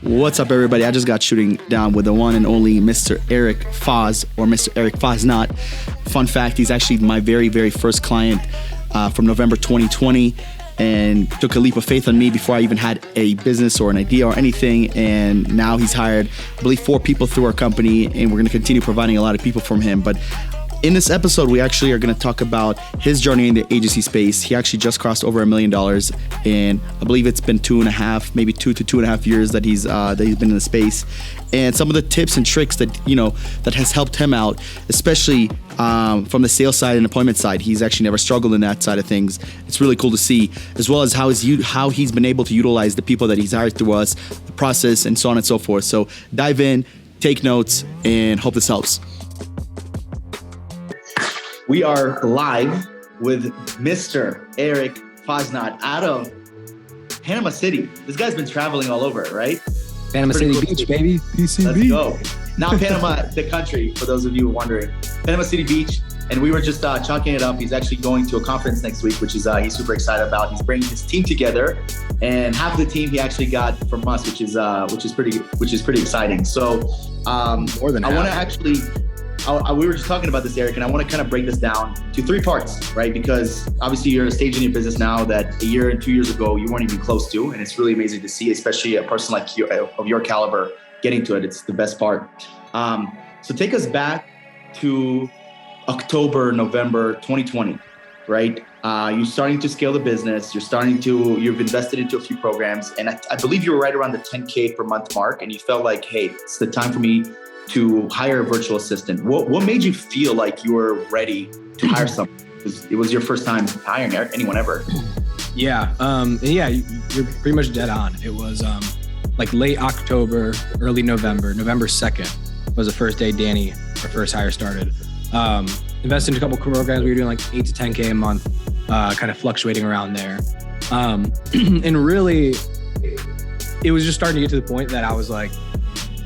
What's up, everybody? I just got shooting down with the one and only Mr. Eric Foz, or Mr. Eric Foznot. Fun fact, he's actually my very, very first client from November 2020, and took a leap of faith on me before I even had a business or an idea or anything. And now he's hired, I believe, 4 people through our company, and we're going to continue providing a lot of people from him. But in this episode, we actually are going to talk about his journey in the agency space. He actually just crossed over $1 million, and I believe it's been 2.5, maybe 2 to 2.5 years that he's been in the space. And some of the tips and tricks that that has helped him out, especially from the sales side and appointment side. He's actually never struggled in that side of things. It's really cool to see, as well as how he's been able to utilize the people that he's hired through us, the process, and so on and so forth. So dive in, take notes, and hope this helps. We are live with Mr. Eric Foznot out of Panama City. This guy's been traveling all over, right? Panama City Beach, baby. PCB. Let's go. Not Panama, the country, for those of you wondering. Panama City Beach. And we were just chalking it up. He's actually going to a conference next week, which is he's super excited about. He's bringing his team together, and half of the team he actually got from us, which is pretty exciting. So more than half. I want to actually. We were just talking about this, Eric, and I want to kind of break this down to 3 parts, right? Because obviously you're at a stage in your business now that a year and 2 years ago you weren't even close to, and it's really amazing to see, especially a person like you of your caliber getting to it. It's the best part. So take us back to October, November 2020, right? You're starting to scale the business. You've invested into a few programs, and I believe you were right around the 10K per month mark, and you felt like, hey, it's the time for me to hire a virtual assistant. What made you feel like you were ready to hire someone? Because it was your first time hiring anyone ever. Yeah. You're pretty much dead on. It was like late October, early November. November 2nd was the first day Dani, our first hire, started. Invested in a couple of programs. We were doing like 8 to 10K a month, kind of fluctuating around there. And really, it was just starting to get to the point that I was like,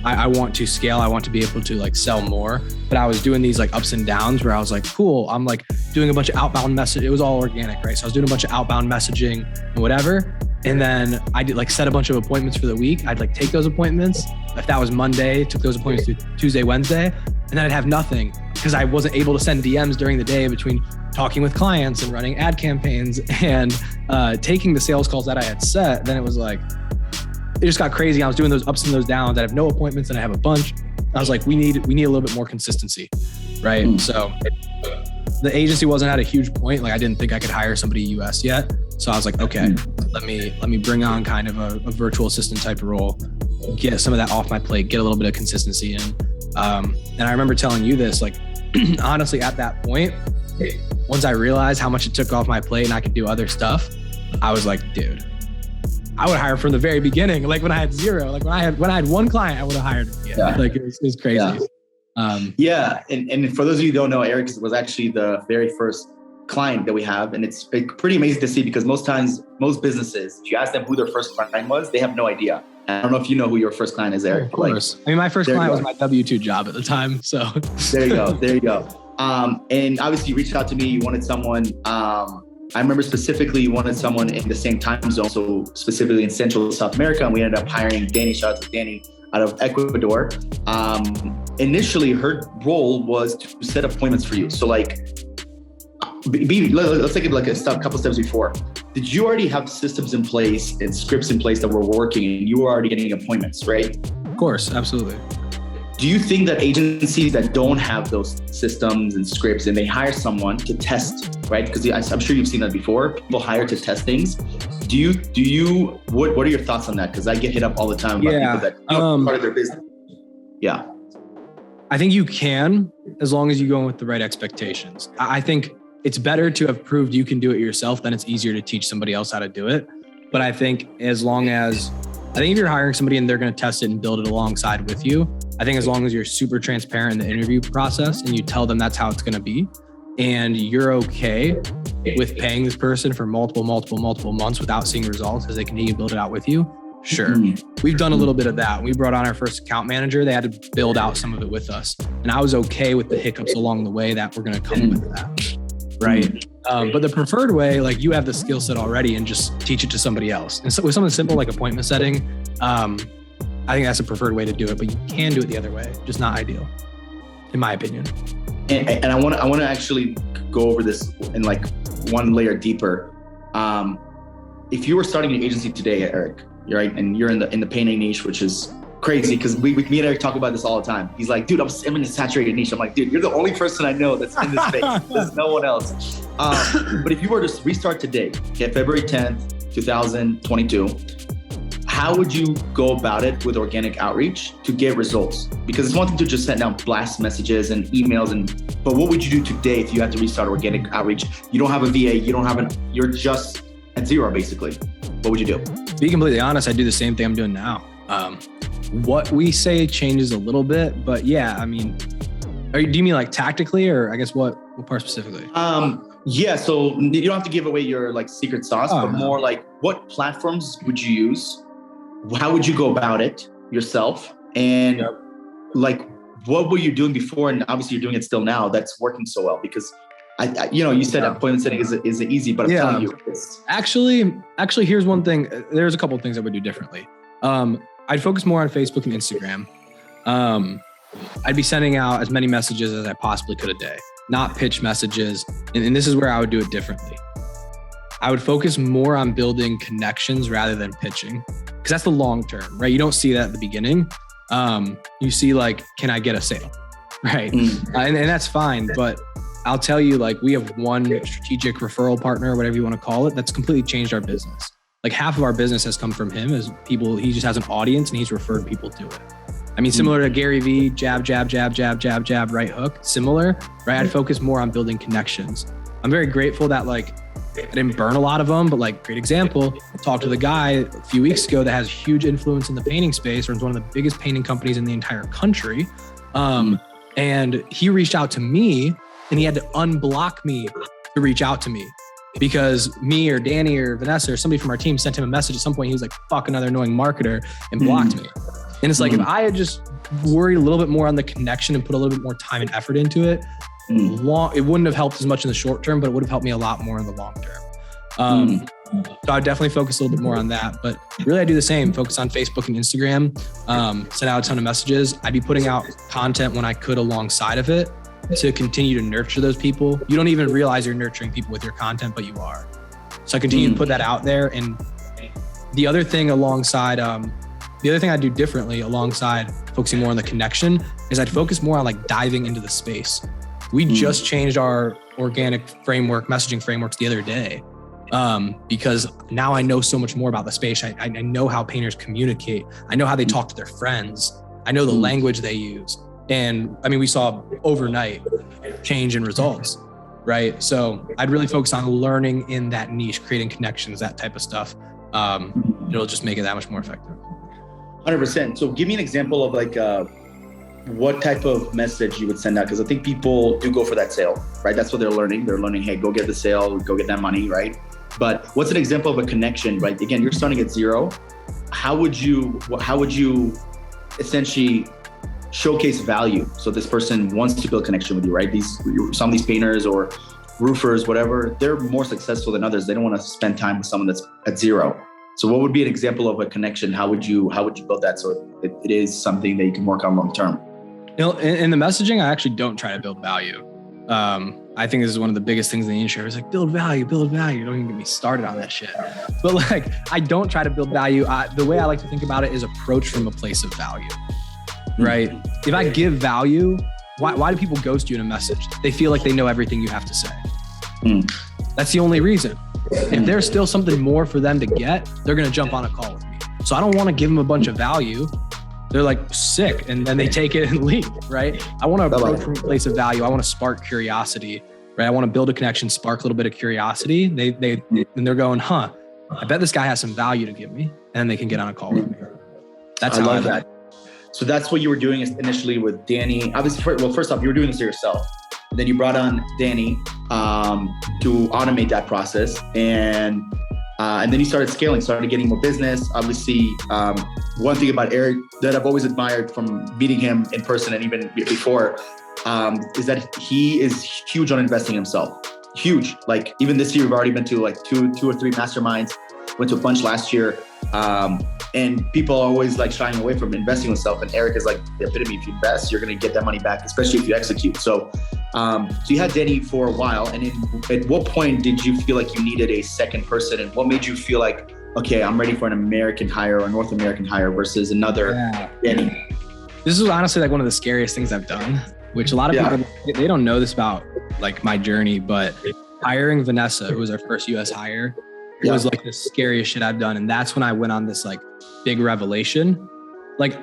I want to scale. I want to be able to like sell more, but I was doing these like ups and downs where I was like, cool. I'm like doing a bunch of outbound message. It was all organic, right? So I was doing a bunch of outbound messaging and whatever. And then I did like set a bunch of appointments for the week. I'd like take those appointments. If that was Monday, took those appointments through Tuesday, Wednesday, and then I'd have nothing because I wasn't able to send DMs during the day between talking with clients and running ad campaigns and taking the sales calls that I had set. Then it was like, it just got crazy. I was doing those ups and those downs. I have no appointments and I have a bunch. I was like, we need a little bit more consistency, right? So the agency wasn't at a huge point. Like I didn't think I could hire somebody US yet. So I was like, okay, let me bring on kind of a virtual assistant type of role, get some of that off my plate, get a little bit of consistency in. And I remember telling you this, like honestly, at that point, once I realized how much it took off my plate and I could do other stuff, I was like, dude, I would hire from the very beginning. Like when I had 0, like when I had 1 client, I would have hired him. Yeah. Like it was crazy. Yeah. And for those of you who don't know, Eric was actually the very first client that we have. And it's pretty amazing to see because most times, most businesses, if you ask them who their first client was, they have no idea. I don't know if you know who your first client is, Eric. Of course. Like, I mean, my first client was my W-2 job at the time. So there you go. And obviously you reached out to me, you wanted someone, I remember specifically you wanted someone in the same time zone, so specifically in Central South America, and we ended up hiring Dani. Shout out to Dani out of Ecuador. Initially, her role was to set appointments for you. So like, let's take it like a couple steps before. Did you already have systems in place and scripts in place that were working and you were already getting appointments, right? Of course, absolutely. Do you think that agencies that don't have those systems and scripts and they hire someone to test, right? Because I'm sure you've seen that before. People hire to test things. What are your thoughts on that? Because I get hit up all the time about people that part of their business. Yeah. I think you can, as long as you go in with the right expectations. I think it's better to have proved you can do it yourself than it's easier to teach somebody else how to do it. But I think if you're hiring somebody and they're going to test it and build it alongside with you, I think as long as you're super transparent in the interview process and you tell them that's how it's going to be, and you're okay with paying this person for multiple months without seeing results as they continue to build it out with you, sure. We've done a little bit of that. We brought on our first account manager. They had to build out some of it with us. And I was okay with the hiccups along the way that were going to come with that, right? But the preferred way, like you have the skill set already and just teach it to somebody else. And so with something simple like appointment setting, I think that's a preferred way to do it, but you can do it the other way, just not ideal, in my opinion. And I want to actually go over this in like one layer deeper. If you were starting an agency today, Eric, you're right, and you're in the painting niche, which is crazy because me and Eric talk about this all the time. He's like, dude, I'm in a saturated niche. I'm like, dude, you're the only person I know that's in this space. There's no one else. But if you were to restart today, okay, February 10th, 2022, how would you go about it with organic outreach to get results? Because it's one thing to just send out blast messages and emails, but what would you do today if you had to restart organic outreach? You don't have a VA, you're just at zero basically. What would you do? To be completely honest, I do the same thing I'm doing now. What we say changes a little bit, but yeah, I mean, do you mean like tactically, or I guess what part specifically? Yeah, so you don't have to give away your like secret sauce, but more like what platforms would you use? How would you go about it yourself? And like, what were you doing before? And obviously you're doing it still now. That's working so well because you said appointment setting is easy, but I'm telling you, actually, here's one thing. There's a couple of things I would do differently. I'd focus more on Facebook and Instagram. I'd be sending out as many messages as I possibly could a day, not pitch messages. And this is where I would do it differently. I would focus more on building connections rather than pitching, because that's the long term, right? You don't see that at the beginning. You see like, can I get a sale, right? And that's fine, but I'll tell you, like, we have one strategic referral partner, whatever you want to call it, that's completely changed our business. Like half of our business has come from him as people, he just has an audience and he's referred people to it. I mean, similar to Gary Vee, jab, jab, jab, jab, jab, jab, right hook, similar, right? I'd focus more on building connections. I'm very grateful that like, I didn't burn a lot of them, but like, great example, I talked to the guy a few weeks ago that has huge influence in the painting space, or is one of the biggest painting companies in the entire country. And he reached out to me and he had to unblock me to reach out to me, because me or Dani or Vanessa or somebody from our team sent him a message at some point. He was like, fuck, another annoying marketer, and blocked me. And it's like, if I had just worried a little bit more on the connection and put a little bit more time and effort into it, it wouldn't have helped as much in the short term, but it would have helped me a lot more in the long term. So I'd definitely focus a little bit more on that, but really I do the same, focus on Facebook and Instagram, send out a ton of messages. I'd be putting out content when I could alongside of it to continue to nurture those people. You don't even realize you're nurturing people with your content, but you are. So I continue to put that out there. And the other thing alongside, the other thing I do differently alongside focusing more on the connection is I'd focus more on like diving into the space. We just changed our organic framework, messaging frameworks the other day, because now I know so much more about the space. I know how painters communicate. I know how they talk to their friends. I know the language they use. And I mean, we saw overnight change in results, right? So I'd really focus on learning in that niche, creating connections, that type of stuff. It'll just make it that much more effective. 100%. So give me an example of like what type of message you would send out, because I think people do go for that sale, right? That's what they're learning. They're learning, hey, go get the sale, go get that money, right? But what's an example of a connection, right? Again, you're starting at zero. How would you essentially showcase value so this person wants to build a connection with you, right? Some of these painters or roofers, whatever, they're more successful than others. They don't want to spend time with someone that's at zero. So what would be an example of a connection? How would you build that so it is something that you can work on long term? You know, in the messaging, I actually don't try to build value. I think this is one of the biggest things in the industry. It's like, build value. Don't even get me started on that shit. But like, I don't try to build value. The way I like to think about it is approach from a place of value, right? If I give value, why do people ghost you in a message? They feel like they know everything you have to say. That's the only reason. If there's still something more for them to get, they're going to jump on a call with me. So I don't want to give them a bunch of value. They're like sick and then they take it and leave, right? I want to approach from a place of value. I want to spark curiosity, right? I want to build a connection, spark a little bit of curiosity. They're going, I bet this guy has some value to give me, and they can get on a call with me. That's how I love that. So that's what you were doing initially with Dani. Obviously, well, first off, you were doing this to yourself. Then you brought on Dani to automate that process, and then you started scaling, started getting more business. Obviously, one thing about Eric that I've always admired from meeting him in person and even before is that he is huge on investing in himself. Huge. Like even this year, we've already been to like two or three masterminds. went to a bunch last year. And people are always like shying away from investing in themselves. And Eric is like the epitome. If you invest, you're going to get that money back, especially if you execute. So you had Dani for a while. And at what point did you feel like you needed a second person? And what made you feel like, okay, I'm ready for an American hire or a North American hire versus another Dani? This is honestly like one of the scariest things I've done, which a lot of people, they don't know this about like my journey, but hiring Vanessa, who was our first US hire, it was like the scariest shit I've done. And that's when I went on this like big revelation. Like,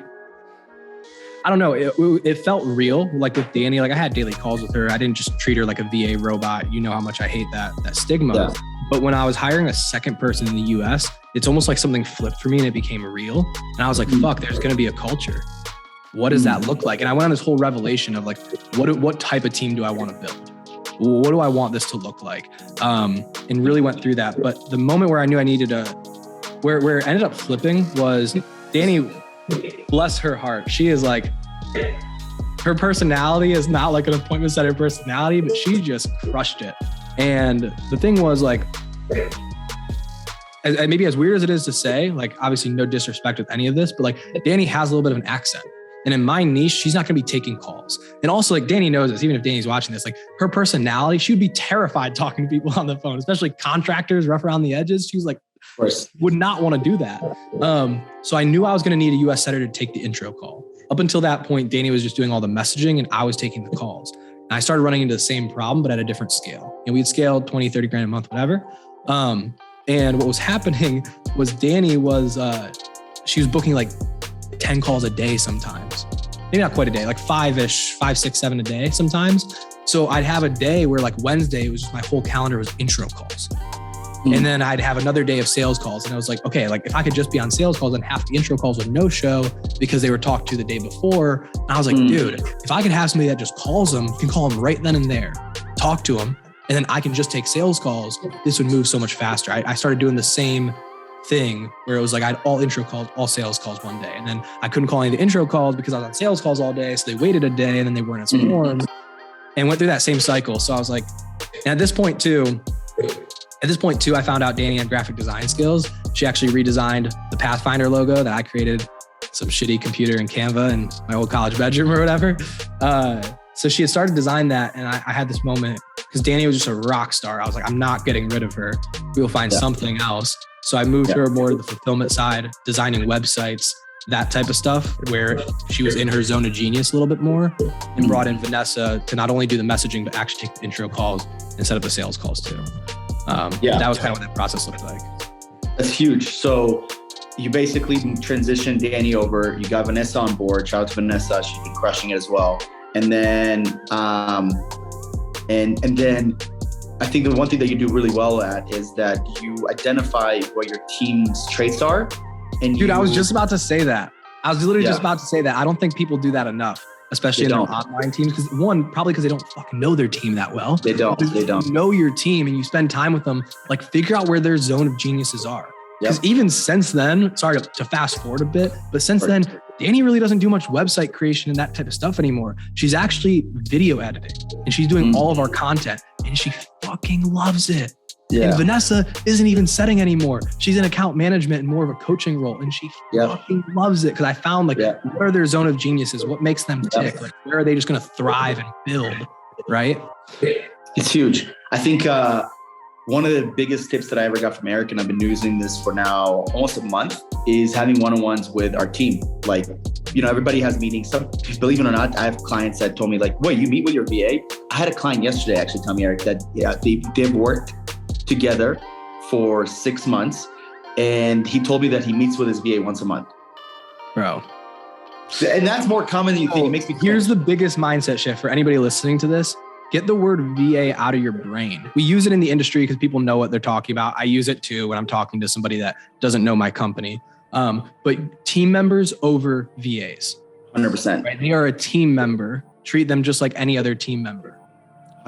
I don't know, it felt real. Like with Dani, like I had daily calls with her. I didn't just treat her like a VA robot. You know how much I hate that stigma. Yeah. But when I was hiring a second person in the US, it's almost like something flipped for me and it became real. And I was like, fuck, there's going to be a culture. What does that look like? And I went on this whole revelation of like, what type of team do I want to build? What do I want this to look like? And really went through that. But the moment where I knew I needed where it ended up flipping was Dani, bless her heart. She is like, her personality is not like an appointment setter personality, but she just crushed it. And the thing was like, maybe as weird as it is to say, like obviously no disrespect with any of this, but like Dani has a little bit of an accent. And in my niche, she's not going to be taking calls. And also like Dani knows this, even if Dani's watching this, like her personality, she would be terrified talking to people on the phone, especially contractors rough around the edges. She was like, would not want to do that. So I knew I was going to need a US setter to take the intro call. Up until that point, Dani was just doing all the messaging and I was taking the calls. And I started running into the same problem, but at a different scale. And we'd scale 20, 30 grand a month, whatever. And what was happening was Dani was, she was booking like 10 calls a day sometimes. Maybe not quite a day, like 5, 6, 7 a day sometimes. So I'd have a day where like Wednesday, it was just my whole calendar was intro calls. And then I'd have another day of sales calls. And I was like, okay, like if I could just be on sales calls, then half the intro calls would no show because they were talked to the day before. And I was like, dude, if I could have somebody that just calls them, can call them right then and there, talk to them, and then I can just take sales calls, this would move so much faster. I started doing the same thing where it was like I had all intro calls, all sales calls one day. And then I couldn't call any of the intro calls because I was on sales calls all day. So they waited a day and then they weren't as informed and went through that same cycle. So I was like, and at this point too, I found out Dani had graphic design skills. She actually redesigned the Pathfinder logo that I created, some shitty computer in Canva in my old college bedroom or whatever. So she had started to design that. And I had this moment because Dani was just a rock star. I was like, I'm not getting rid of her. We will find something else. So I moved her more to the fulfillment side, designing websites, that type of stuff, where she was in her zone of genius a little bit more, and brought in Vanessa to not only do the messaging, but actually take the intro calls and set up the sales calls too. That was kind of what that process looked like. That's huge. So you basically transitioned Dani over, you got Vanessa on board. Shout out to Vanessa. She's been crushing it as well. And then, and then I think the one thing that you do really well at is that you identify what your team's traits are. And dude, I was just about to say that. I was literally just about to say that. I don't think people do that enough, especially in their online teams. Because probably because they don't fucking know their team that well. They don't. You know your team and you spend time with them, like figure out where their zone of geniuses are. Because even since then, sorry to fast forward a bit, but since then, Dani really doesn't do much website creation and that type of stuff anymore. She's actually video editing and she's doing all of our content and she fucking loves it. Yeah. And Vanessa isn't even setting anymore. She's in account management and more of a coaching role and she fucking loves it. Cause I found like, what are their zone of geniuses? What makes them tick? Like, where are they just going to thrive and build? Right? It's huge. I think, one of the biggest tips that I ever got from Eric, and I've been using this for now almost a month, is having one-on-ones with our team. Like, you know, everybody has meetings. Some, believe it or not, I have clients that told me like, wait, you meet with your VA? I had a client yesterday actually tell me, Eric, that they've worked together for 6 months. And he told me that he meets with his VA once a month. Bro. And that's more common than you think. It makes me cool. Here's the biggest mindset shift for anybody listening to this. Get the word VA out of your brain. We use it in the industry because people know what they're talking about. I use it too when I'm talking to somebody that doesn't know my company. But team members over VAs. 100%. Right? They are a team member. Treat them just like any other team member.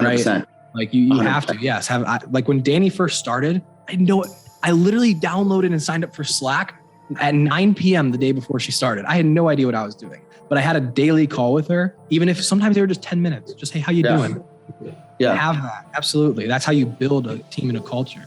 Right? 100%. Like you have to, yes. Like when Dani first started, I literally downloaded and signed up for Slack at 9 p.m. the day before she started. I had no idea what I was doing, but I had a daily call with her, even if sometimes they were just 10 minutes. Just, hey, how you doing? Yeah. Have that. Absolutely. That's how you build a team and a culture.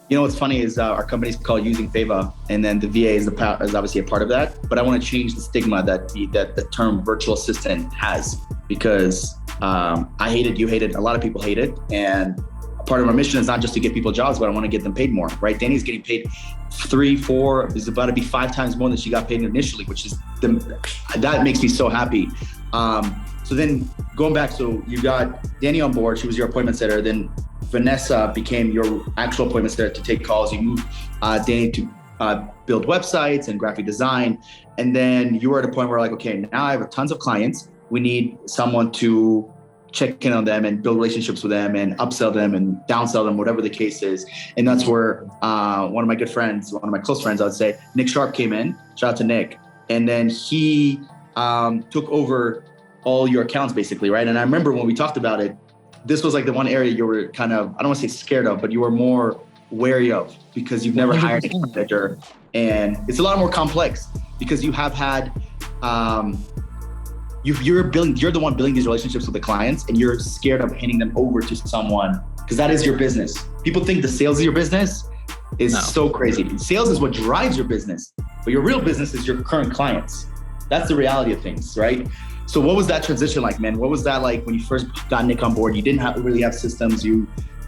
You know what's funny is our company's called Using Fava, and then the VA is obviously a part of that. But I want to change the stigma that the term virtual assistant has, because I hate it, you hate it, a lot of people hate it, and part of our mission is not just to get people jobs, but I want to get them paid more, right? Dani's getting paid 3, 4, is about to be 5 times more than she got paid initially, which is that makes me so happy. So then going back, so you got Dani on board, she was your appointment setter, then Vanessa became your actual appointment setter to take calls. You moved Dani to build websites and graphic design. And then you were at a point where like, okay, now I have tons of clients. We need someone to check in on them and build relationships with them and upsell them and downsell them, whatever the case is. And that's where one of my good friends, one of my close friends, I would say, Nick Sharp came in. Shout out to Nick. And then he took over all your accounts basically, right? And I remember when we talked about it, this was like the one area you were kind of, I don't want to say scared of, but you were more wary of because you've never hired a manager. And it's a lot more complex because you have had, you're the one building these relationships with the clients, and you're scared of handing them over to someone because that is your business. People think the sales of your business is so crazy. Sales is what drives your business, but your real business is your current clients. That's the reality of things, right? So what was that transition like, man? What was that like when you first got Nick on board? You didn't really have systems.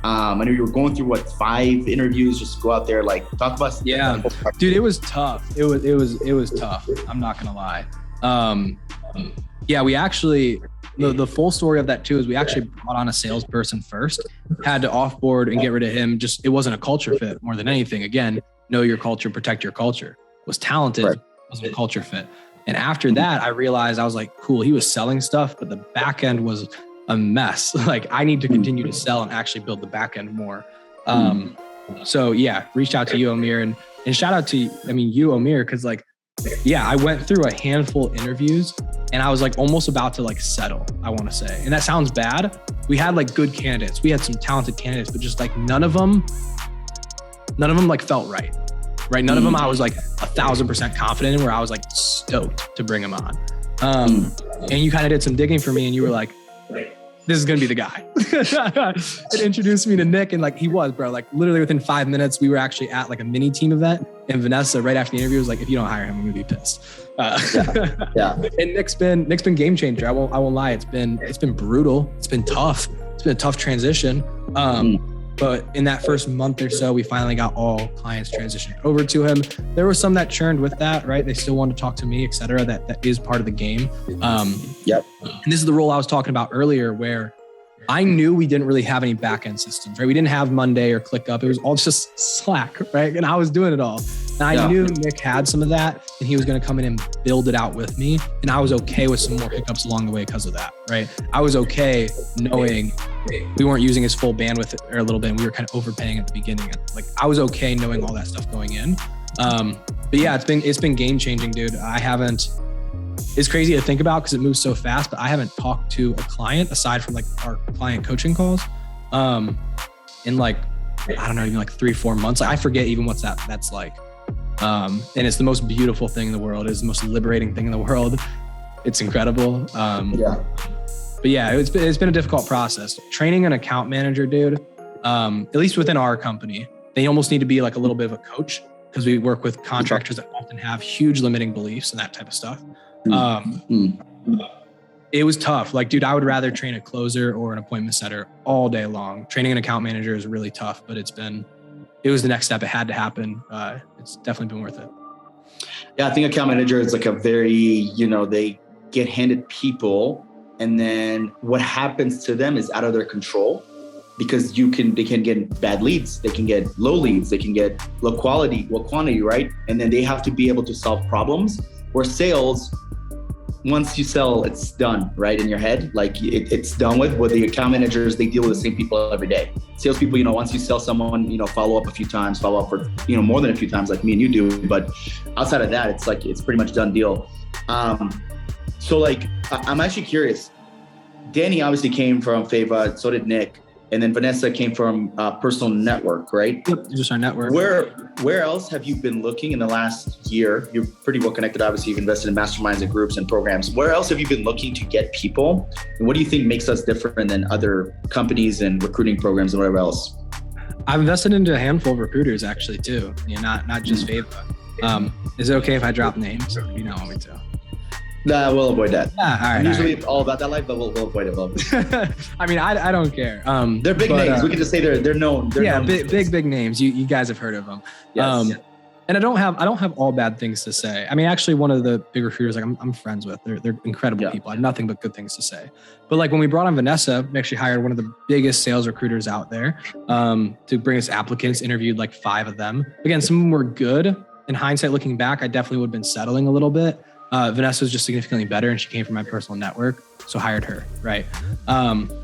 I know you were going through 5 interviews just to go out there, like talk about. Yeah, dude, it was tough. It was tough. I'm not gonna lie. Yeah, we actually, the full story of that too is we actually brought on a salesperson first, had to offboard and get rid of him. Just, it wasn't a culture fit more than anything. Again, know your culture, protect your culture. Was talented, right. Wasn't a culture fit. And after that, I realized, I was like, cool, he was selling stuff, but the back end was a mess. Like I need to continue to sell and actually build the back end more. So yeah, reached out to you, Omer, and shout out to, you, Omer, because I went through a handful of interviews and I was almost about to settle, I want to say. And that sounds bad. We had good candidates. We had some talented candidates, but just none of them felt right. Right. None of them I was 1,000% confident in, where I was stoked to bring them on. And you kind of did some digging for me and you were like, this is going to be the guy. It introduced me to Nick, and he was, bro, literally within 5 minutes, we were actually at a mini team event, and Vanessa right after the interview was like, if you don't hire him, I'm going to be pissed. Yeah. And Nick's been game changer. I won't lie. It's been brutal. It's been tough. It's been a tough transition. But in that first month or so, we finally got all clients transitioned over to him. There were some that churned with that, right? They still wanted to talk to me, et cetera. That is part of the game. Yep. And this is the role I was talking about earlier, where I knew we didn't really have any back-end systems, right? We didn't have Monday or ClickUp. It was all just Slack, right? And I was doing it all. And I knew Nick had some of that, and he was going to come in and build it out with me. And I was okay with some more hiccups along the way because of that, right? I was okay knowing we weren't using his full bandwidth or a little bit, and we were kind of overpaying at the beginning. I was okay knowing all that stuff going in. But yeah, it's been game changing, dude. It's crazy to think about because it moves so fast, but I haven't talked to a client aside from our client coaching calls in I don't know, even 3-4 months. I forget even what that's like. And it's the most beautiful thing in the world. It's the most liberating thing in the world. It's incredible. But yeah, it's been a difficult process. Training an account manager, dude, at least within our company, they almost need to be a little bit of a coach, because we work with contractors that often have huge limiting beliefs and that type of stuff. It was tough. Dude, I would rather train a closer or an appointment setter all day long. Training an account manager is really tough, but it was the next step. It had to happen. It's definitely been worth it. Yeah, I think account manager is a very, they get handed people, and then what happens to them is out of their control, because they can get bad leads, they can get low leads, they can get low quantity, right? And then they have to be able to solve problems. Where sales, once you sell, it's done, right? In your head, it's done with. With the account managers, they deal with the same people every day. Salespeople, once you sell someone, follow up a few times, follow up for, more than a few times like me and you do. But outside of that, it's pretty much done deal. So I'm actually curious. Dani obviously came from Fava, so did Nick. And then Vanessa came from Personal Network, right? Yep, just our network. Where else have you been looking in the last year? You're pretty well connected. Obviously, you've invested in masterminds and groups and programs. Where else have you been looking to get people? And what do you think makes us different than other companies and recruiting programs and whatever else? I've invested into a handful of recruiters actually too. Not just Fava. Is it okay if I drop names? You don't want me to. Nah, we'll avoid that. Yeah, all right. I'm usually all about that life, but we'll avoid it. I mean, I don't care. They're big names. We can just say they're known. Known big names. You guys have heard of them. Yes. And I don't have all bad things to say. I mean, actually, one of the big recruiters, like I'm friends with, they're incredible people. I have nothing but good things to say. But like when we brought on Vanessa, we actually hired one of the biggest sales recruiters out there to bring us applicants. Interviewed like 5 of them. Again, some of them were good. In hindsight, looking back, I definitely would have been settling a little bit. Vanessa was just significantly better, and she came from my personal network, so hired her. Right.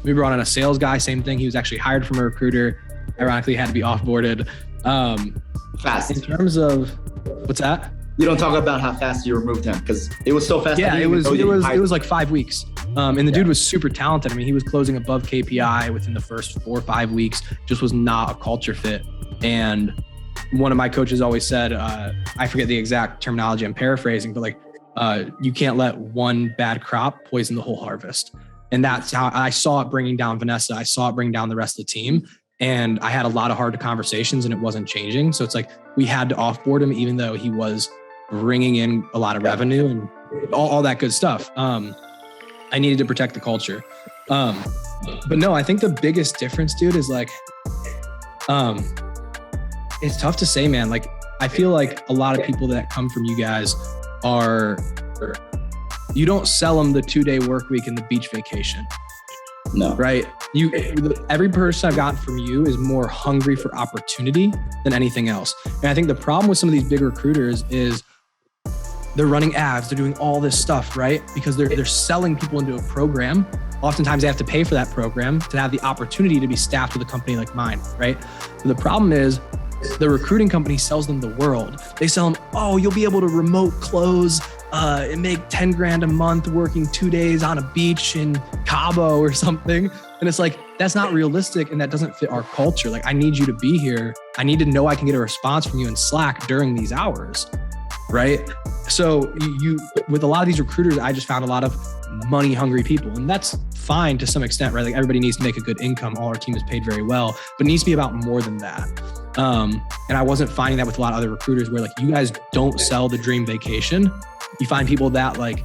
We brought on a sales guy. Same thing. He was actually hired from a recruiter. Ironically, had to be offboarded. Fast. In terms of what's that? You don't talk about how fast you removed him because it was so fast. Yeah, it was like 5 weeks. And the dude was super talented. I mean, he was closing above KPI within the first 4 or 5 weeks. Just was not a culture fit. And one of my coaches always said, I forget the exact terminology, I'm paraphrasing, but like, you can't let one bad crop poison the whole harvest. And that's how I saw it bringing down Vanessa. I saw it bring down the rest of the team. And I had a lot of hard conversations and it wasn't changing. So it's like, we had to offboard him, even though he was bringing in a lot of revenue and all that good stuff. I needed to protect the culture. But no, I think the biggest difference, dude, is like, it's tough to say, man. Like, I feel like a lot of people that come from you guys you don't sell them the 2-day work week and the beach vacation. No. Right. Every person I've gotten from you is more hungry for opportunity than anything else. And I think the problem with some of these big recruiters is they're running ads, they're doing all this stuff, right? Because they're selling people into a program. Oftentimes they have to pay for that program to have the opportunity to be staffed with a company like mine, right? But the problem is the recruiting company sells them the world. They sell them, oh, you'll be able to remote close and make 10 grand a month working 2 days on a beach in Cabo or something. And it's like, that's not realistic. And that doesn't fit our culture. Like, I need you to be here. I need to know I can get a response from you in Slack during these hours. Right. So you, with a lot of these recruiters, I just found a lot of money hungry people, and that's fine to some extent, right? Like, everybody needs to make a good income. All our team is paid very well, but it needs to be about more than that. And I wasn't finding that with a lot of other recruiters where, like, you guys don't sell the dream vacation. You find people that, like,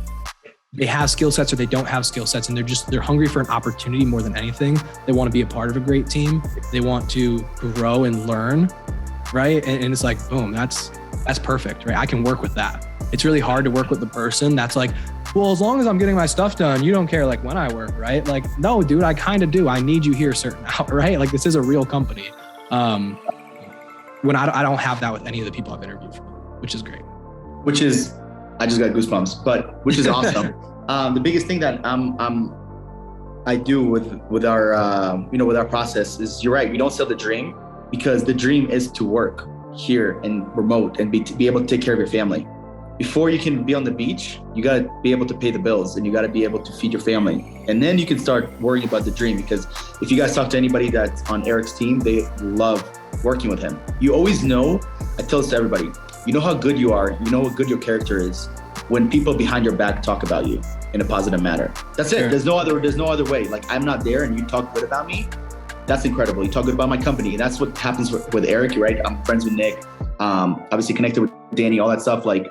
they have skill sets or they don't have skill sets, and they're hungry for an opportunity more than anything. They want to be a part of a great team. They want to grow and learn, right? And it's like, boom, that's perfect, right? I can work with that. It's really hard to work with the person that's like, well, as long as I'm getting my stuff done, you don't care like when I work, right? Like, no, dude, I kind of do. I need you here a certain hour, right? Like, this is a real company. When I don't have that with any of the people I've interviewed from, which is great. I just got goosebumps, but which is awesome. The biggest thing that I do with our with our process is, you're right. We don't sell the dream, because the dream is to work here and remote and be able to take care of your family. Before you can be on the beach, you got to be able to pay the bills, and you got to be able to feed your family. And then you can start worrying about the dream, because if you guys talk to anybody that's on Eric's team, they love working with him. You always know, I tell this to everybody, you know how good you are, you know how good your character is when people behind your back talk about you in a positive manner. That's it. Sure. There's no other way. Like, I'm not there and you talk good about me. That's incredible. You talk good about my company. And that's what happens with Eric, right? I'm friends with Nick, obviously connected with Dani, all that stuff. Like,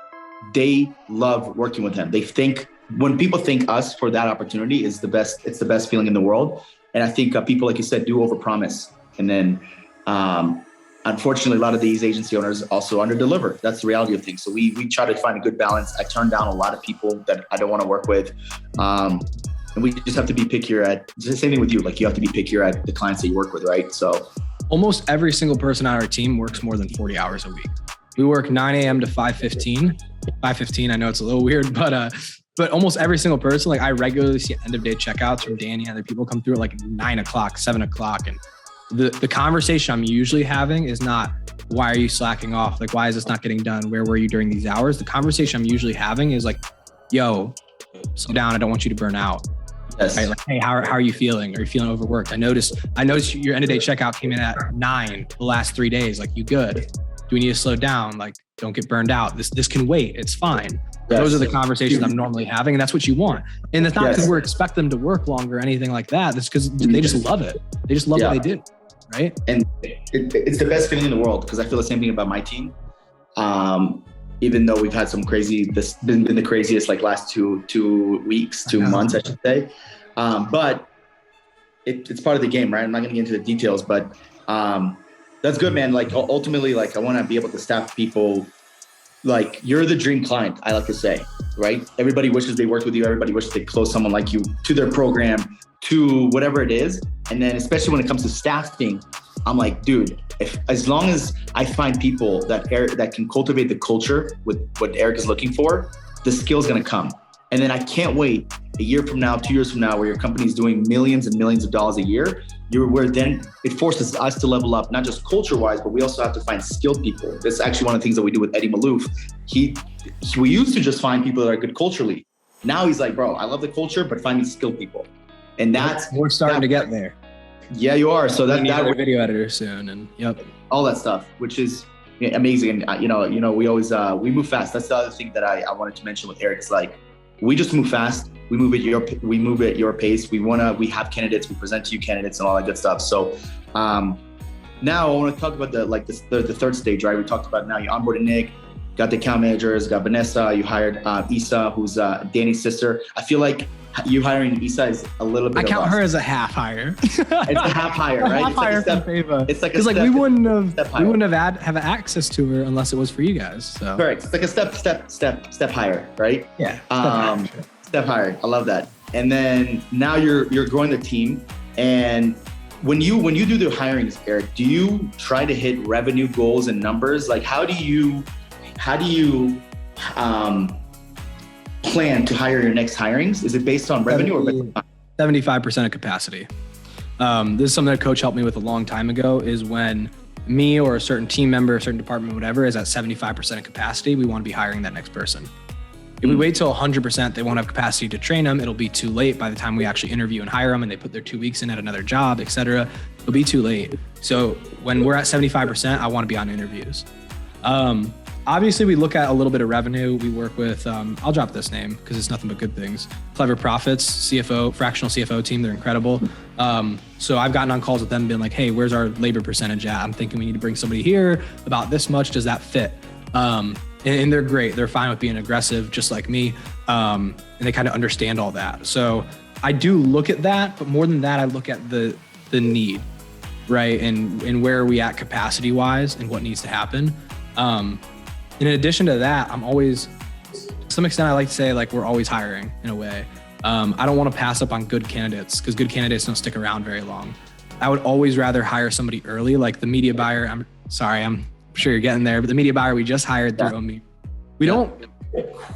they love working with him. They think, when people thank us for that opportunity, it's the best feeling in the world. And I think people, like you said, do overpromise. And then, unfortunately, a lot of these agency owners also underdeliver. That's the reality of things. So we try to find a good balance. I turn down a lot of people that I don't want to work with. And we just have to be pickier it's the same thing with you. Like, you have to be pickier at the clients that you work with, right? So almost every single person on our team works more than 40 hours a week. We work 9 a.m. to 5:15. 5:15, I know it's a little weird, but almost every single person, like, I regularly see end of day checkouts from Dani and other people come through at like 9 o'clock, 7 o'clock. And the conversation I'm usually having is not, why are you slacking off? Like, why is this not getting done? Where were you during these hours? The conversation I'm usually having is like, yo, slow down. I don't want you to burn out. yes. Right? Like, hey, how are you feeling? Are you feeling overworked? I noticed your end of day checkout came in at 9 the last 3 days. Like, you good? Do we need to slow down? Like, don't get burned out. This can wait. It's fine. Yes. Those are the conversations I'm normally having, and that's what you want. And it's not because we're expecting them to work longer or anything like that. It's because they just love it. They just love what they do. right? And it's the best feeling in the world because I feel the same thing about my team. Even though we've had some crazy, this been the craziest like last two months, I should say. But it's part of the game, right? I'm not going to get into the details, but that's good, man. Like ultimately, like I want to be able to staff people. Like you're the dream client, I like to say, right? Everybody wishes they worked with you. Everybody wishes they close someone like you to their program, to whatever it is. And then especially when it comes to staffing, I'm like, dude, as long as I find people that can cultivate the culture with what Eric is looking for, the skill's gonna come. And then I can't wait a year from now, 2 years from now, where your company is doing millions and millions of dollars a year, where then it forces us to level up, not just culture-wise, but we also have to find skilled people. That's actually one of the things that we do with Eddie Malouf. We used to just find people that are good culturally. Now he's like, bro, I love the culture, but find me skilled people. And we're starting to get there. Yeah, you are. So that we're video editor soon, and all that stuff, which is amazing. And we always we move fast. That's the other thing that I wanted to mention with Eric. It's like we just move fast. We move at your pace. We have candidates. We present to you candidates and all that good stuff. So now I want to talk about the third stage, right? We talked about now you onboarded Nick, got the account managers, got Vanessa. You hired Isa, who's Dani's sister. I feel like you hiring Isa is a little bit. I count her as a half hire. It's a half hire, right? Half hire from Fava. It's like because we wouldn't have access to her unless it was for you guys. So correct. It's like a step higher, right? Yeah. Step higher. I love that. And then now you're growing the team. And when you do the hirings, Eric, do you try to hit revenue goals and numbers? Like how do you plan to hire your next hirings? Is it based on revenue or 75% of capacity? This is something that coach helped me with a long time ago, is when me or a certain team member, a certain department, whatever, is at 75% of capacity, we want to be hiring that next person. If we wait till 100%, they won't have capacity to train them. It'll be too late by the time we actually interview and hire them and they put their 2 weeks in at another job, et cetera. It'll be too late. So when we're at 75%, I want to be on interviews. Obviously, we look at a little bit of revenue. We work with, I'll drop this name because it's nothing but good things. Clever Profits, fractional CFO team. They're incredible. So I've gotten on calls with them, been like, hey, where's our labor percentage at? I'm thinking we need to bring somebody here about this much. Does that fit? And they're great. They're fine with being aggressive, just like me. And they kind of understand all that. So I do look at that, but more than that, I look at the need, right? And where are we at capacity wise and what needs to happen. In addition to that, I'm always, to some extent, I like to say like we're always hiring in a way. I don't want to pass up on good candidates because good candidates don't stick around very long. I would always rather hire somebody early, like the media buyer. I'm sure you're getting there, but the media buyer we just hired through Omer. We don't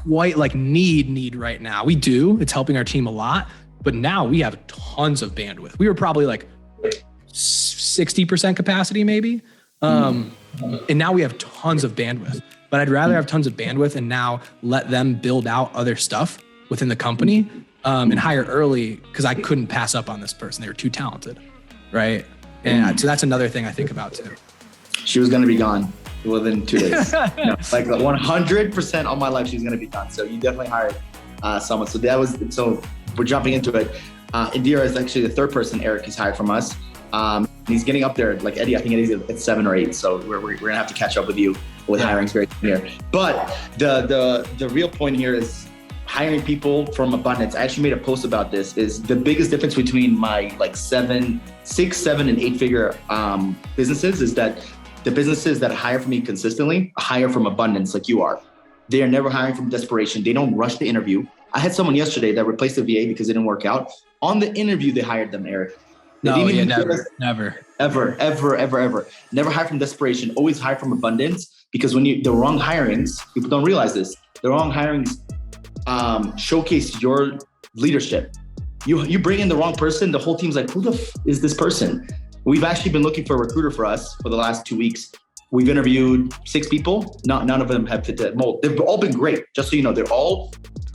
quite like need right now. We do, it's helping our team a lot, but now we have tons of bandwidth. We were probably like 60% capacity maybe. And now we have tons of bandwidth, but I'd rather have tons of bandwidth and now let them build out other stuff within the company and hire early because I couldn't pass up on this person. They were too talented, right? And so that's another thing I think about too. She was going to be gone within 2 days. No, like 100% all my life, she's going to be gone. So you definitely hired someone. So we're jumping into it. Indira is actually the third person Eric has hired from us. He's getting up there, like Eddie, I think Eddie's at 7 or 8. So we're going to have to catch up with you with hirings very soon here. But the real point here is hiring people from abundance. I actually made a post about this. Is the biggest difference between my like 6, 7, and 8 figure businesses is that the businesses that hire from me consistently hire from abundance like you are. They are never hiring from desperation. They don't rush the interview. I had someone yesterday that replaced the VA because it didn't work out. On the interview, they hired them, Eric. Never. Ever. Never hire from desperation. Always hire from abundance because when the wrong hirings, people don't realize this, the wrong hirings showcase your leadership. You bring in the wrong person, the whole team's like, who the is this person? We've actually been looking for a recruiter for us for the last 2 weeks. We've interviewed 6 people. None of them have fit that mold. They've all been great. Just so you know,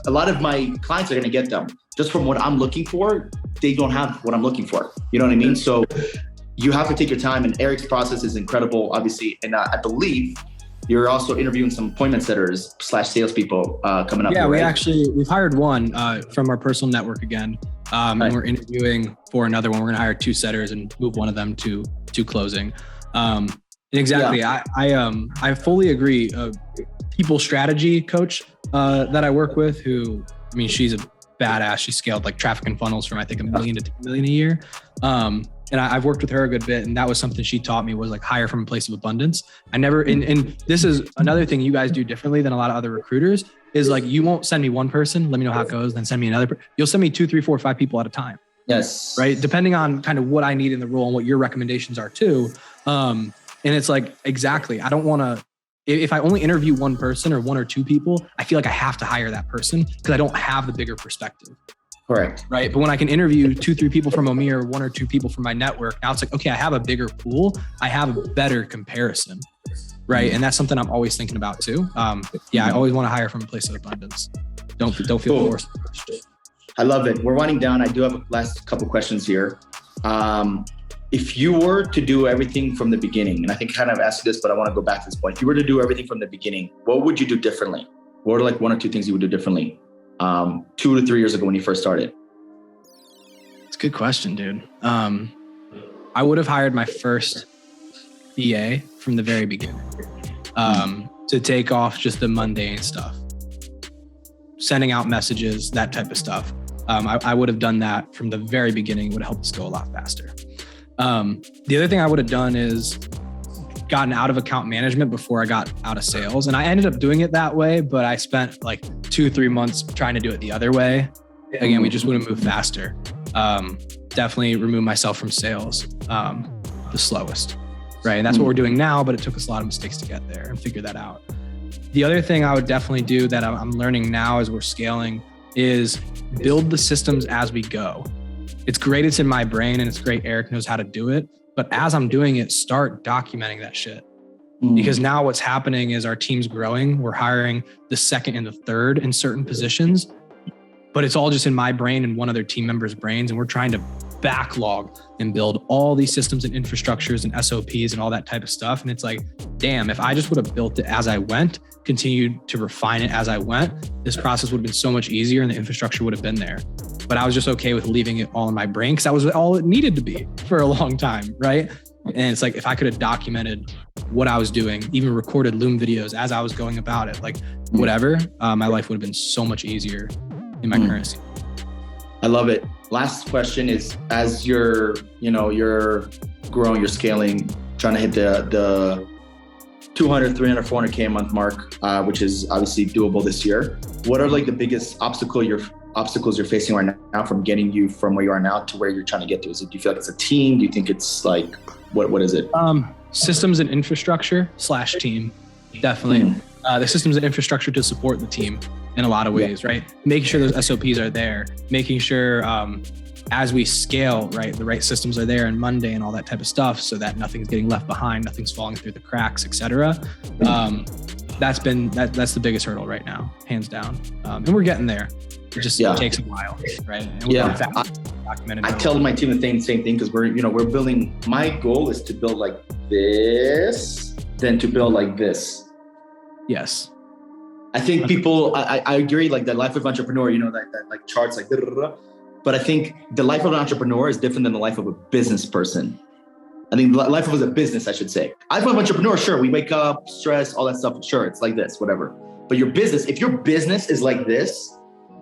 a lot of my clients are going to get them. Just from what I'm looking for, they don't have what I'm looking for. You know what I mean? So you have to take your time, and Eric's process is incredible, obviously. And I believe you're also interviewing some appointment setters / salespeople coming up. Yeah, here, right? we've hired one from our personal network again. And we're interviewing for another one. We're going to hire 2 setters and move one of them to to closing. And exactly. Yeah. I fully agree. People strategy coach that I work with who, I mean, she's a badass. She scaled like traffic and funnels from, I think, $1 million to $2 million a year. And I've worked with her a good bit. And that was something she taught me, was like hire from a place of abundance. I never, and this is another thing you guys do differently than a lot of other recruiters, is like, you won't send me one person, let me know how it goes, then send me another. You'll send me 2, 3, 4, 5 people at a time. Yes. Right. Depending on kind of what I need in the role and what your recommendations are too. And it's like, exactly. I don't want to, if I only interview one person or 1 or 2 people, I feel like I have to hire that person because I don't have the bigger perspective. Correct. Right. But when I can interview 2, 3 people from Omer, 1 or 2 people from my network, now it's like, okay, I have a bigger pool. I have a better comparison. Right. And that's something I'm always thinking about too. Yeah, I always want to hire from a place of abundance. Don't feel forced. I love it. We're winding down. I do have a last couple questions here. If you were to do everything from the beginning, and I think I kind of asked you this, but I want to go back to this point. If you were to do everything from the beginning, what would you do differently? What are like 1 or 2 things you would do differently 2 to 3 years ago when you first started? It's a good question, dude. I would have hired my first BA from the very beginning to take off just the mundane stuff, sending out messages, that type of stuff. I would have done that from the very beginning. It would have helped us go a lot faster. The other thing I would have done is gotten out of account management before I got out of sales. And I ended up doing it that way, but I spent like 2-3 months trying to do it the other way. Again, we just would have moved faster. Definitely remove myself from sales, the slowest, right? And that's what we're doing now, but it took us a lot of mistakes to get there and figure that out. The other thing I would definitely do that I'm learning now as we're scaling is build the systems as we go. It's great it's in my brain and it's great Eric knows how to do it. But as I'm doing it, start documenting that shit. Because now what's happening is our team's growing. We're hiring the second and the third in certain positions, but it's all just in my brain and one other team member's brains. And we're trying to backlog and build all these systems and infrastructures and SOPs and all that type of stuff. And it's like, damn, if I just would have built it as I went, continued to refine it as I went, this process would have been so much easier and the infrastructure would have been there. But I was just okay with leaving it all in my brain because that was all it needed to be for a long time, right? And it's like, if I could have documented what I was doing, even recorded Loom videos as I was going about it, like whatever, my life would have been so much easier in my currency. I love it. Last question is, as you're growing, you're scaling, trying to hit the 200, 300, 400K a month mark, which is obviously doable this year. What are like the biggest obstacles you're facing right now from getting you from where you are now to where you're trying to get to? Do you feel like it's a team? Do you think it's like, what is it? Systems and infrastructure / team, definitely. The systems and infrastructure to support the team in a lot of ways, right? Making sure those SOPs are there, making sure as we scale, right, the right systems are there and Monday and all that type of stuff so that nothing's getting left behind, nothing's falling through the cracks, etc. That's the biggest hurdle right now, hands down. And we're getting there. It just takes a while, right? And I tell my team the same thing because we're building. My goal is to build like this, then to build like this. Yes. I think people. I agree. Like the life of entrepreneur, that like charts like. But I think the life of an entrepreneur is different than the life of a business person. I think the life of a business, I should say. Life of an entrepreneur, sure, we wake up, stress, all that stuff. Sure, it's like this, whatever. But your business, if your business is like this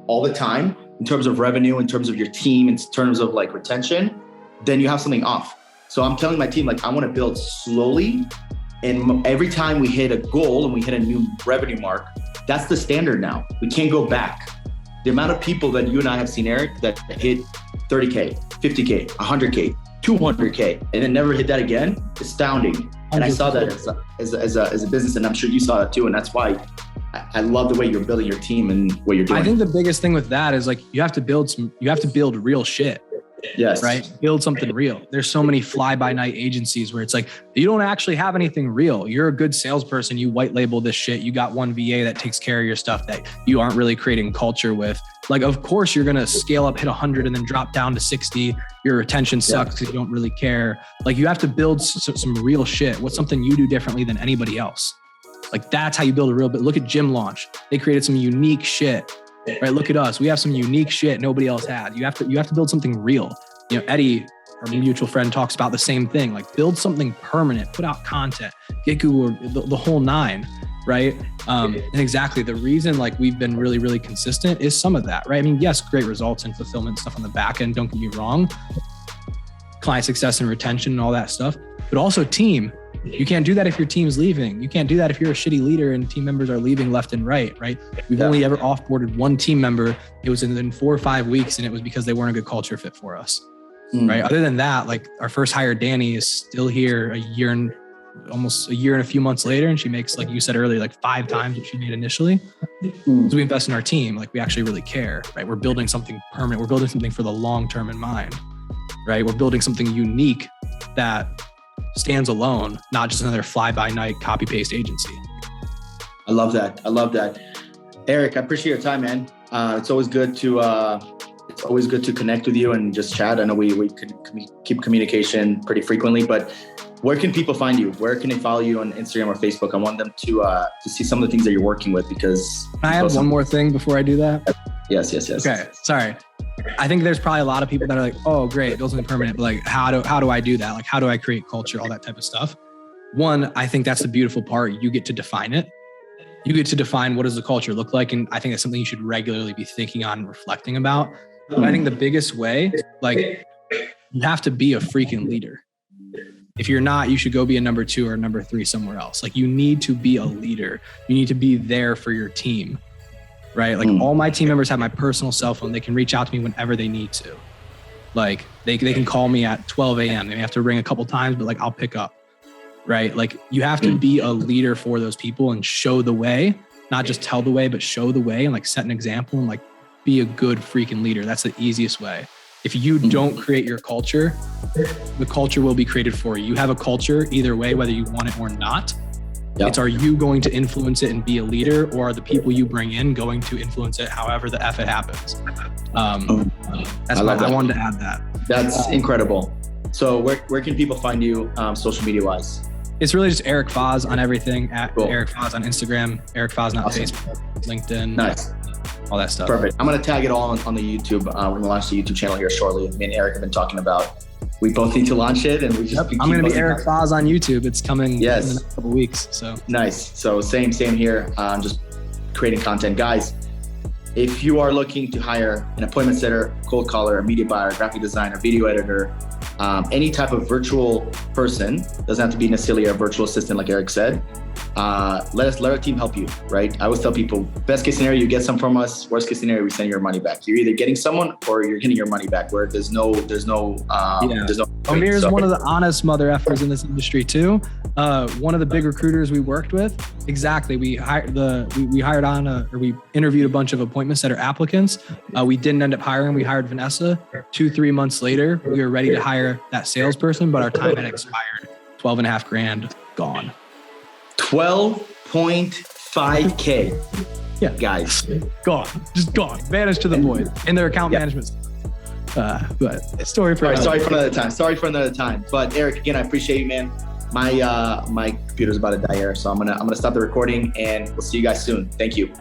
all the time, in terms of revenue, in terms of your team, in terms of like retention, then you have something off. So I'm telling my team, like, I want to build slowly. And every time we hit a goal and we hit a new revenue mark, that's the standard now. We can't go back. The amount of people that you and I have seen, Eric, that hit 30K, 50K, 100K, 200K, and then never hit that again, astounding. And I saw that as a business, and I'm sure you saw that too. And that's why I love the way you're building your team and what you're doing. I think the biggest thing with that is like, you have to build real shit. Yes. Right. Build something real. There's so many fly by night agencies where it's like, you don't actually have anything real. You're a good salesperson. You white label this shit. You got one VA that takes care of your stuff that you aren't really creating culture with. Like, of course you're going to scale up, hit 100 and then drop down to 60. Your retention sucks because you don't really care. Like, you have to build some real shit. What's something you do differently than anybody else? Like, that's how you build a real bit. Look at Gym Launch. They created some unique shit. Right? Look at us. We have some unique shit nobody else had. You have to build something real. Eddie our mutual friend talks about the same thing, like build something permanent, put out content, get Google, the whole nine, right? And exactly the reason like we've been really, really consistent is some of that, right? I mean, yes, great results and fulfillment stuff on the back end, don't get me wrong, client success and retention and all that stuff, but also team. You can't do that if your team's leaving. You can't do that if you're a shitty leader and team members are leaving left and right? We've only ever offboarded one team member. It was in 4 or 5 weeks, and it was because they weren't a good culture fit for us, right? Other than that, like our first hire, Dani, is still here almost a year and a few months later, and she makes, like you said earlier, like 5 times what she made initially. So we invest in our team. Like we actually really care, right? We're building something permanent. We're building something for the long term in mind, right? We're building something unique that stands alone, not just another fly-by-night copy-paste agency. I love that. Eric, I appreciate your time, man. It's always good to connect with you and just chat. I know we could keep communication pretty frequently, but where can people find you? Where can they follow you on Instagram or Facebook? I want them to see some of the things that you're working with, because Can I add one more thing before I do that? Yes. Okay, sorry. I think there's probably a lot of people that are like, oh, great, build something permanent. But like, how do I do that? Like, how do I create culture, all that type of stuff? One, I think that's the beautiful part. You get to define it. You get to define what does the culture look like. And I think that's something you should regularly be thinking on and reflecting about. But I think the biggest way, like, you have to be a freaking leader. If you're not, you should go be a number 2 or number 3 somewhere else. Like, you need to be a leader. You need to be there for your team. Right? Like all my team members have my personal cell phone. They can reach out to me whenever they need to. Like they can call me at 12 a.m. They may have to ring a couple times, but like I'll pick up. Right? Like you have to be a leader for those people and show the way, not just tell the way, but show the way and like set an example and like be a good freaking leader. That's the easiest way. If you don't create your culture, the culture will be created for you. You have a culture either way, whether you want it or not. Yep. It's, are you going to influence it and be a leader, or are the people you bring in going to influence it however the F it happens? I wanted to add that. That's incredible. So where can people find you social media wise? It's really just Eric Foz on everything, at cool. Eric Foz on Instagram, Eric Foz on Facebook, LinkedIn, nice, all that stuff. Perfect. I'm going to tag it all on the YouTube. We're going to launch the YouTube channel here shortly. Me and Eric have been talking about, we both need to launch it, and we just. I'm going to be Eric Foz on YouTube. It's coming in the next couple weeks. So nice. So same here. Just creating content, guys. If you are looking to hire an appointment setter, cold caller, a media buyer, graphic designer, video editor, any type of virtual person, doesn't have to be necessarily a virtual assistant like Eric said, let our team help you, right? I always tell people, best case scenario, you get some from us. Worst case scenario, we send your money back. You're either getting someone or you're getting your money back, where there's no. Omer is one of the honest mother effers in this industry too. One of the big recruiters we worked with, exactly. We interviewed a bunch of appointment setter applicants. We didn't end up hiring. We hired Vanessa. 2-3 months later, we were ready to hire that salesperson, but our time had expired. $12,500 gone. 12.5K. Yeah, guys, gone, just gone, vanished to the void in their account management. But story for another time. But Eric, again, I appreciate you, man. My computer's about to die here, so I'm gonna stop the recording, and we'll see you guys soon. Thank you.